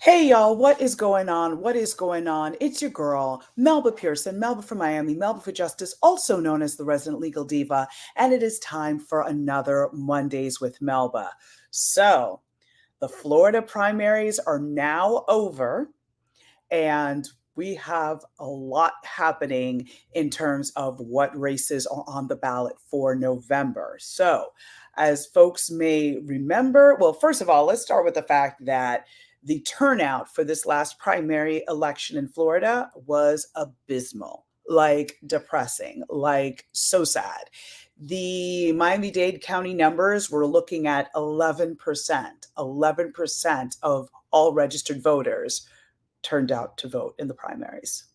Hey y'all, what is going on? What is going on? It's your girl, Melba Pearson, Melba from Miami, Melba for Justice, also known as the resident legal diva, and it is time for another Mondays with Melba. So, the Florida primaries are now over, and we have a lot happening in terms of what races are on the ballot for November. So, as folks may remember, well, first of all, let's start with the fact that the turnout for this last primary election in Florida was abysmal, like depressing, like so sad. The Miami-Dade County numbers were looking at 11%. 11% of all registered voters turned out to vote in the primaries.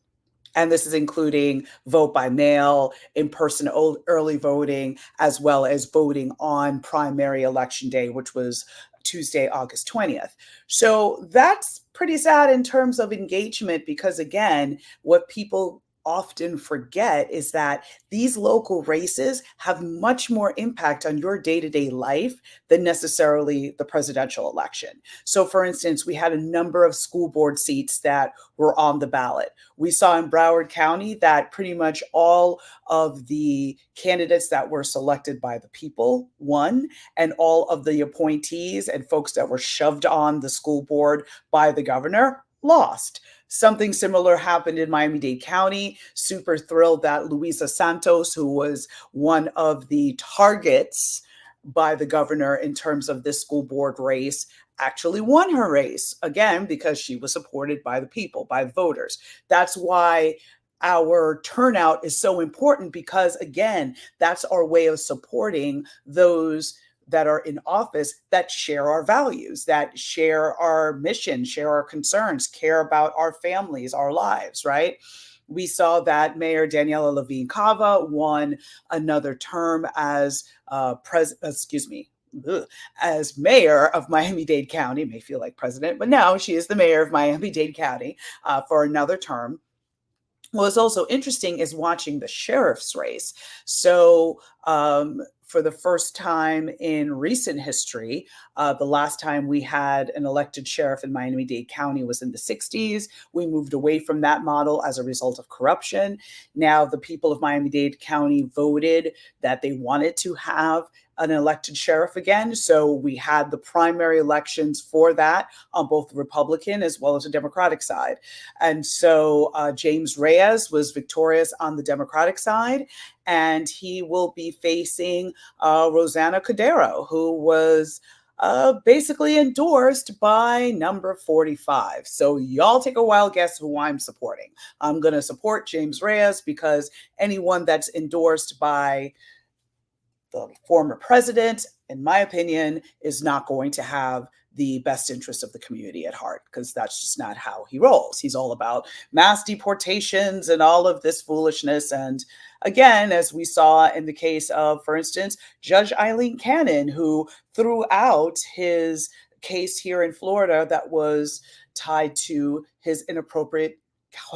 And this is including vote by mail, in person early voting, as well as voting on primary election day, which was Tuesday, August 20th. So that's pretty sad in terms of engagement because, again, what people often forget is that these local races have much more impact on your day-to-day life than necessarily the presidential election. So, for instance, we had a number of school board seats that were on the ballot. We saw in Broward County that pretty much all of the candidates that were selected by the people won, and all of the appointees and folks that were shoved on the school board by the governor lost. Something similar happened in Miami-Dade County. Super thrilled that Luisa Santos, who was one of the targets by the governor in terms of this school board race, actually won her race again because she was supported by the people, by the voters. That's why our turnout is so important because, again, that's our way of supporting those that are in office that share our values, that share our mission, share our concerns, care about our families, our lives, right? We saw that Mayor Daniela Levine Cava won another term as as mayor of Miami-Dade County. May feel like president, but no, she is the mayor of Miami-Dade County for another term. What's also interesting is watching the sheriff's race. So, for the first time in recent history, the last time we had an elected sheriff in Miami-Dade County was in the 60s. We moved away from that model as a result of corruption. Now, the people of Miami-Dade County voted that they wanted to have an elected sheriff again. So we had the primary elections for that on both the Republican as well as the Democratic side. And so James Reyes was victorious on the Democratic side, and he will be facing Rosanna Cordero, who was basically endorsed by number 45. So y'all take a wild guess who I'm supporting. I'm going to support James Reyes because anyone that's endorsed by the former president, in my opinion, is not going to have the best interest of the community at heart because that's just not how he rolls. He's all about mass deportations and all of this foolishness. And again, as we saw in the case of, for instance, Judge Eileen Cannon, who threw out his case here in Florida that was tied to his inappropriate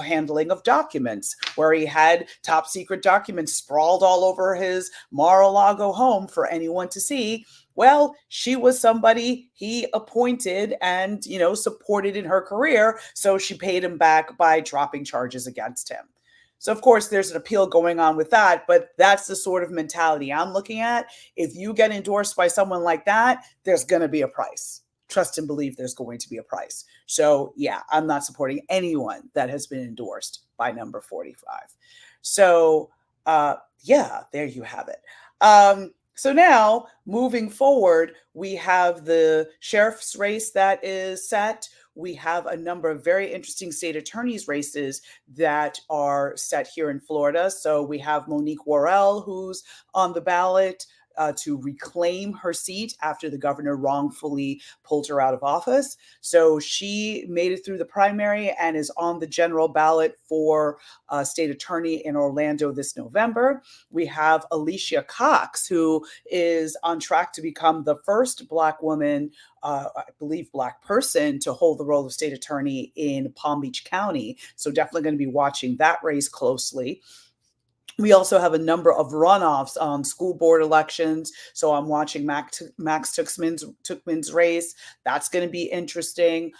handling of documents, where he had top secret documents sprawled all over his Mar-a-Lago home for anyone to see. Well, she was somebody he appointed and, supported in her career. So she paid him back by dropping charges against him. So, of course, there's an appeal going on with that, but that's the sort of mentality I'm looking at. If you get endorsed by someone like that, there's going to be a price. Trust and believe there's going to be a price. So, yeah, I'm not supporting anyone that has been endorsed by number 45. So, yeah, there you have it. So now, moving forward, we have the sheriff's race that is set. We have a number of very interesting state attorneys' races that are set here in Florida. So we have Monique Worrell, who's on the ballot to reclaim her seat after the governor wrongfully pulled her out of office. So she made it through the primary and is on the general ballot for state attorney in Orlando this November. We have Alicia Cox, who is on track to become the first Black woman, I believe Black person, to hold the role of state attorney in Palm Beach County. So definitely going to be watching that race closely. We also have a number of runoffs on school board elections. So I'm watching Max Tuchman's race. That's going to be interesting.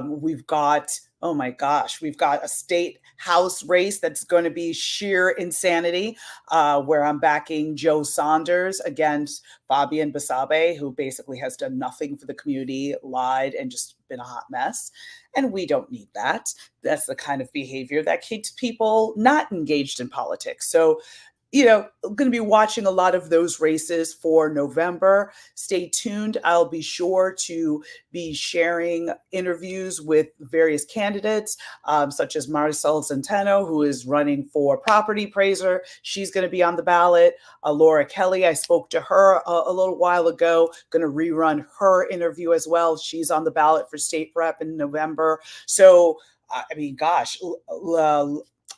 We've got, oh my gosh, we've got a state house race that's going to be sheer insanity, where I'm backing Joe Saunders against Fabian Basabe, who basically has done nothing for the community, lied, and just been a hot mess. And we don't need that. That's the kind of behavior that keeps people not engaged in politics. So, I'm going to be watching a lot of those races for November. Stay tuned. I'll be sure to be sharing interviews with various candidates, such as Maricel Centeno, who is running for property appraiser. She's going to be on the ballot. Laura Kelly, I spoke to her a little while ago, going to rerun her interview as well. She's on the ballot for state rep in November. So, I mean, gosh,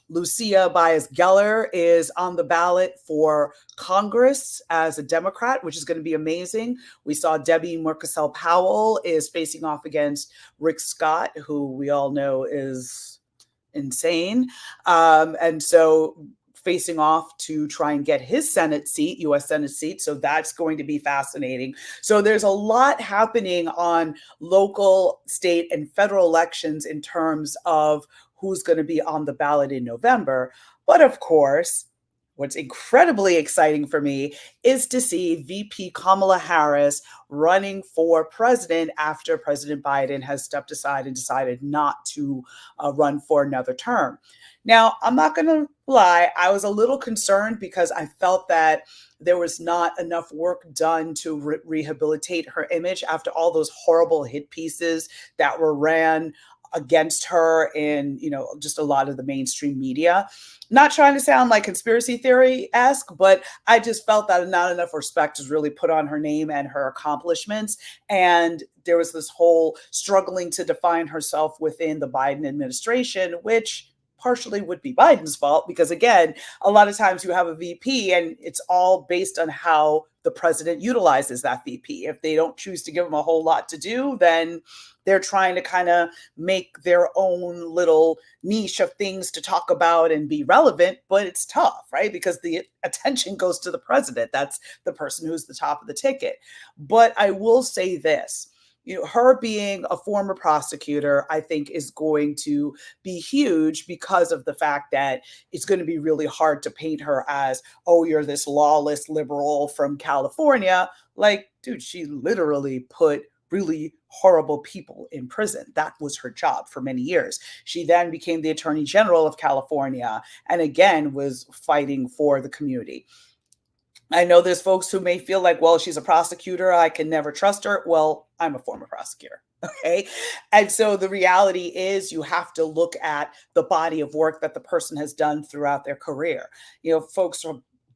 Lucia Baez Geller is on the ballot for Congress as a Democrat, which is going to be amazing. We saw Debbie Murkesell Powell is facing off against Rick Scott, who we all know is insane. And so facing off to try and get his Senate seat, U.S. Senate seat. So that's going to be fascinating. So there's a lot happening on local, state, and federal elections in terms of who's going to be on the ballot in November. But of course, what's incredibly exciting for me is to see VP Kamala Harris running for president after President Biden has stepped aside and decided not to run for another term. Now, I'm not going to lie, I was a little concerned because I felt that there was not enough work done to rehabilitate her image after all those horrible hit pieces that were ran against her in, just a lot of the mainstream media. Not trying to sound like conspiracy theory-esque, but I just felt that not enough respect was really put on her name and her accomplishments. And there was this whole struggling to define herself within the Biden administration, which partially would be Biden's fault because, again, a lot of times you have a VP and it's all based on how the president utilizes that VP. If they don't choose to give him a whole lot to do, then they're trying to kind of make their own little niche of things to talk about and be relevant, but it's tough, right? Because the attention goes to the president. That's the person who's the top of the ticket. But I will say this. Her being a former prosecutor, I think, is going to be huge because of the fact that it's going to be really hard to paint her as, oh, you're this lawless liberal from California. Like, dude, she literally put really horrible people in prison. That was her job for many years. She then became the Attorney General of California and again was fighting for the community. I know there's folks who may feel like, well, she's a prosecutor, I can never trust her. Well, I'm a former prosecutor. Okay. And so the reality is you have to look at the body of work that the person has done throughout their career. Folks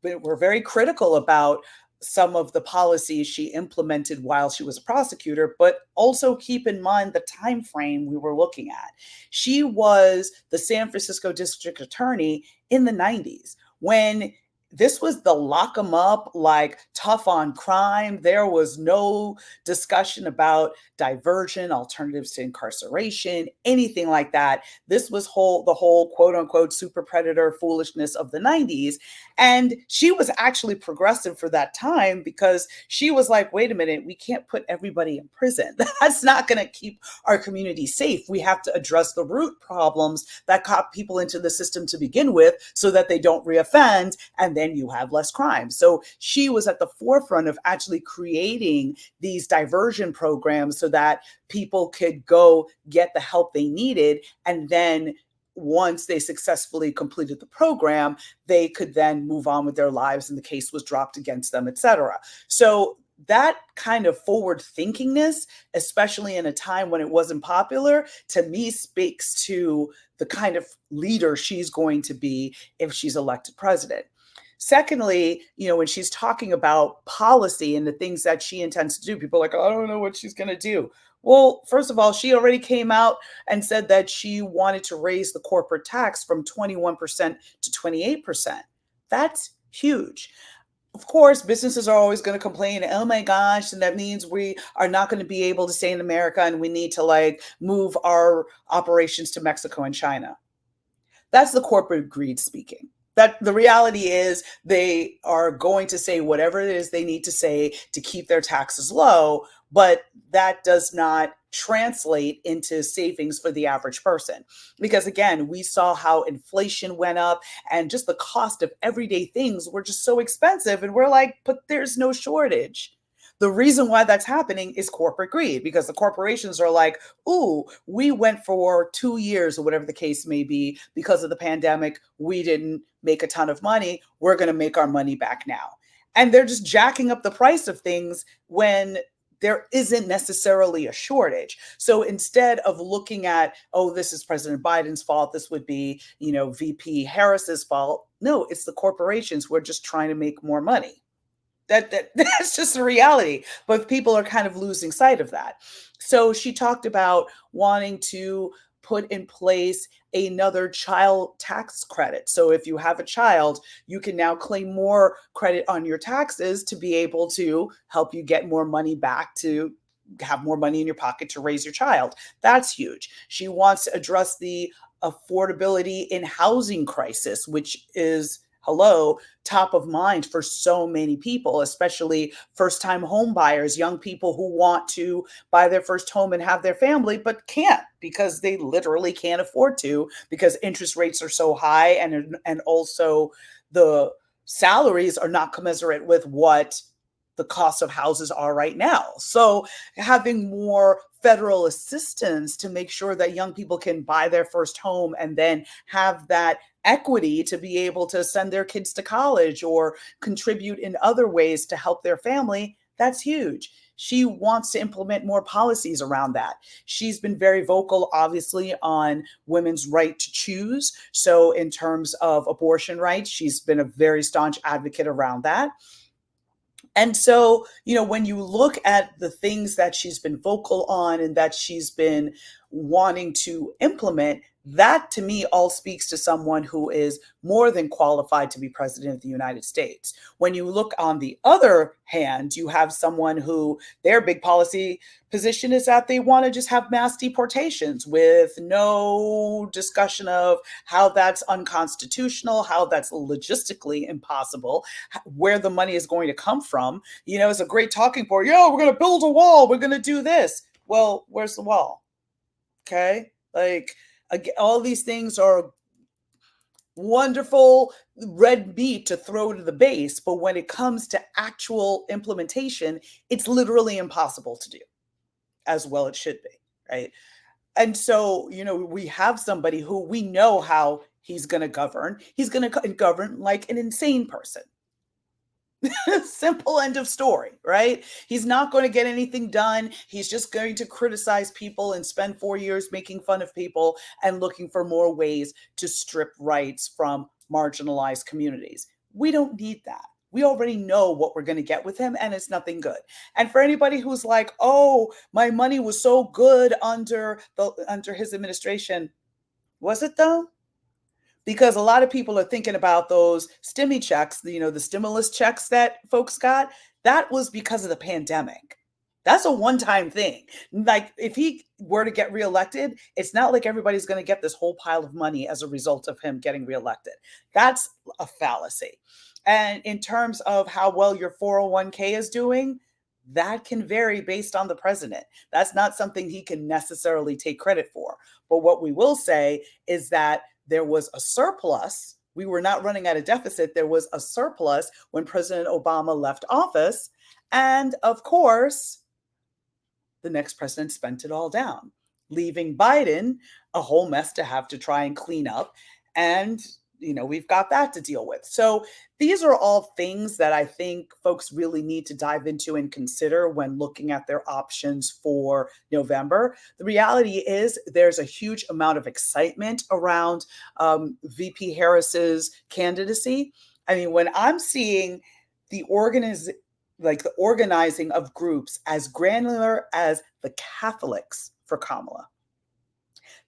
were very critical about some of the policies she implemented while she was a prosecutor, but also keep in mind the time frame we were looking at. She was the San Francisco district attorney in the 90s when this was the lock 'em up, like tough on crime. There was no discussion about diversion, alternatives to incarceration, anything like that. This was the whole quote unquote super predator foolishness of the 90s. And she was actually progressive for that time because she was like, wait a minute, we can't put everybody in prison. That's not going to keep our community safe. We have to address the root problems that got people into the system to begin with so that they don't reoffend, and then you have less crime. So she was at the forefront of actually creating these diversion programs so that people could go get the help they needed. And then once they successfully completed the program, they could then move on with their lives and the case was dropped against them, et cetera. So that kind of forward thinkingness, especially in a time when it wasn't popular, to me speaks to the kind of leader she's going to be if she's elected president. Secondly, when she's talking about policy and the things that she intends to do, people are like, oh, I don't know what she's going to do. Well, first of all, she already came out and said that she wanted to raise the corporate tax from 21% to 28%. That's huge. Of course, businesses are always going to complain, oh my gosh, and that means we are not going to be able to stay in America and we need to move our operations to Mexico and China. That's the corporate greed speaking. That the reality is they are going to say whatever it is they need to say to keep their taxes low, but that does not translate into savings for the average person. Because again, we saw how inflation went up and just the cost of everyday things were just so expensive. And we're like, but there's no shortage. The reason why that's happening is corporate greed, because the corporations are like, ooh, we went for 2 years or whatever the case may be because of the pandemic. We didn't make a ton of money. We're going to make our money back now. And they're just jacking up the price of things when there isn't necessarily a shortage. So instead of looking at, oh, this is President Biden's fault, this would be, VP Harris's fault. No, it's the corporations who are just trying to make more money. That's just the reality, but people are kind of losing sight of that. So she talked about wanting to put in place another child tax credit. So if you have a child, you can now claim more credit on your taxes to be able to help you get more money back, to have more money in your pocket to raise your child. That's huge. She wants to address the affordability in housing crisis, which is, hello, top of mind for so many people, especially first time home buyers, young people who want to buy their first home and have their family, but can't because they literally can't afford to, because interest rates are so high, and also the salaries are not commensurate with what the cost of houses are right now. So having more federal assistance to make sure that young people can buy their first home and then have that equity to be able to send their kids to college or contribute in other ways to help their family, that's huge. She wants to implement more policies around that. She's been very vocal, obviously, on women's right to choose. So in terms of abortion rights, she's been a very staunch advocate around that. And so, when you look at the things that she's been vocal on and that she's been wanting to implement, that to me all speaks to someone who is more than qualified to be president of the United States. When you look on the other hand, you have someone who their big policy position is that they want to just have mass deportations with no discussion of how that's unconstitutional, how that's logistically impossible, where the money is going to come from. It's a great talking point. Yeah, we're going to build a wall. We're going to do this. Well, where's the wall? Okay. All these things are wonderful red meat to throw to the base, but when it comes to actual implementation, it's literally impossible to do as well it should be, right? And so, we have somebody who we know how he's going to govern. He's going to govern like an insane person. Simple end of story, right? He's not going to get anything done. He's just going to criticize people and spend 4 years making fun of people and looking for more ways to strip rights from marginalized communities. We don't need that. We already know what we're going to get with him, and it's nothing good. And for anybody who's like, "Oh, my money was so good under his administration," was it though? Because a lot of people are thinking about those stimmy checks, the stimulus checks that folks got. That was because of the pandemic. That's a one-time thing. Like, if he were to get reelected, it's not like everybody's going to get this whole pile of money as a result of him getting reelected. That's a fallacy. And in terms of how well your 401k is doing, that can vary based on the president. That's not something he can necessarily take credit for. But what we will say is that there was a surplus. We were not running at a deficit. There was a surplus when President Obama left office. And of course, the next president spent it all down, leaving Biden a whole mess to have to try and clean up. And we've got that to deal with. So these are all things that I think folks really need to dive into and consider when looking at their options for November. The reality is there's a huge amount of excitement around VP Harris's candidacy. I mean, when I'm seeing the organizing of groups as granular as the Catholics for Kamala,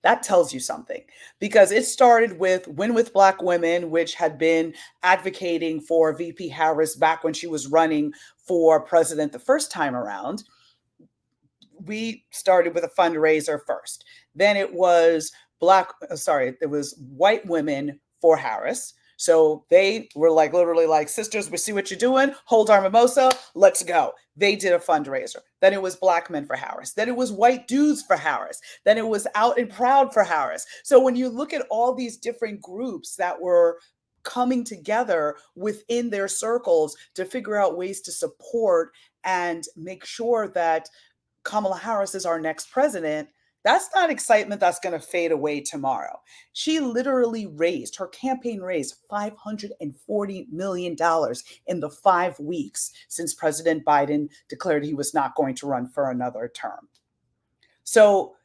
that tells you something, because it started with Win with Black Women, which had been advocating for VP Harris back when she was running for president the first time around. We started with a fundraiser first. Then it was white women for Harris. So they were like literally like, sisters, we see what you're doing. Hold our mimosa. Let's go. They did a fundraiser. Then it was black men for Harris. Then it was white dudes for Harris. Then it was out and proud for Harris. So when you look at all these different groups that were coming together within their circles to figure out ways to support and make sure that Kamala Harris is our next president, that's not excitement that's going to fade away tomorrow. She literally raised, her campaign raised $540 million in the 5 weeks since President Biden declared he was not going to run for another term. So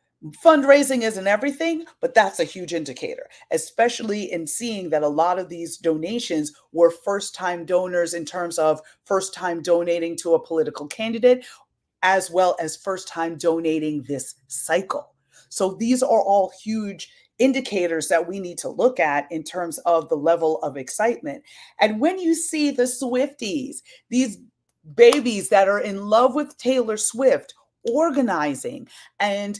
fundraising isn't everything, but that's a huge indicator, especially in seeing that a lot of these donations were first-time donors in terms of first time donating to a political candidate, as well as first time donating this cycle. So these are all huge indicators that we need to look at in terms of the level of excitement. And when you see the Swifties, these babies that are in love with Taylor Swift, organizing and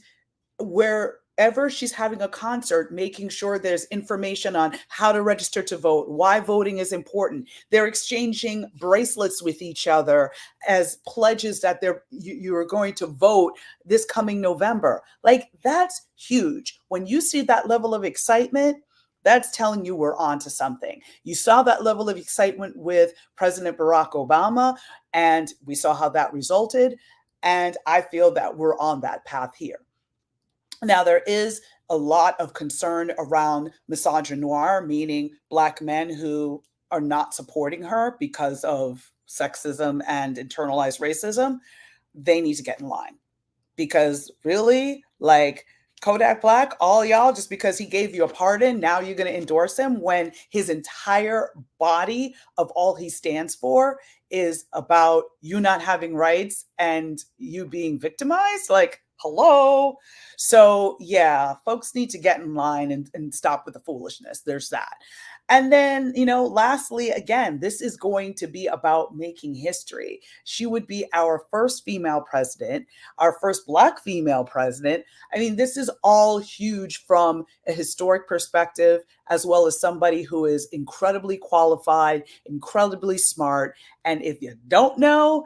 wherever she's having a concert, making sure there's information on how to register to vote, why voting is important. They're exchanging bracelets with each other as pledges that you are going to vote this coming November. Like, that's huge. When you see that level of excitement, that's telling you we're on to something. You saw that level of excitement with President Barack Obama, and we saw how that resulted. And I feel that we're on that path here. Now, there is a lot of concern around misogynoir, meaning Black men who are not supporting her because of sexism and internalized racism. They need to get in line, because really, like, Kodak Black, all y'all, just because he gave you a pardon, now you're going to endorse him when his entire body of all he stands for is about you not having rights and you being victimized? Like, hello. So yeah, folks need to get in line and stop with the foolishness. There's that. And then, lastly, again, this is going to be about making history. She would be our first female president, our first Black female president. I mean, this is all huge from a historic perspective, as well as somebody who is incredibly qualified, incredibly smart. And if you don't know,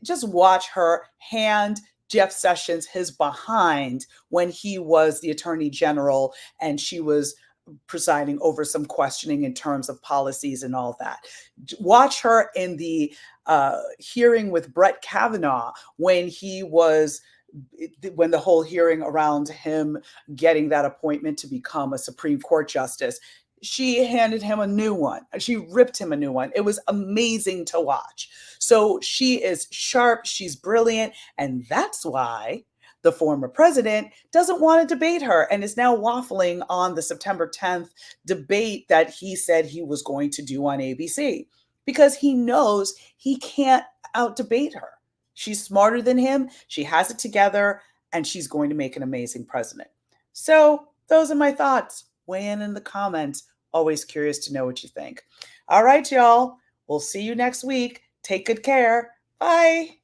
just watch her hand Jeff Sessions his behind when he was the attorney general and she was presiding over some questioning in terms of policies and all that. Watch her in the hearing with Brett Kavanaugh when the whole hearing around him getting that appointment to become a Supreme Court justice. She handed him a new one. She ripped him a new one. It was amazing to watch. So she is sharp. She's brilliant. And that's why the former president doesn't want to debate her and is now waffling on the September 10th debate that he said he was going to do on ABC, because he knows he can't out-debate her. She's smarter than him. She has it together, and she's going to make an amazing president. So those are my thoughts. Weigh in the comments. Always curious to know what you think. All right, y'all. We'll see you next week. Take good care. Bye.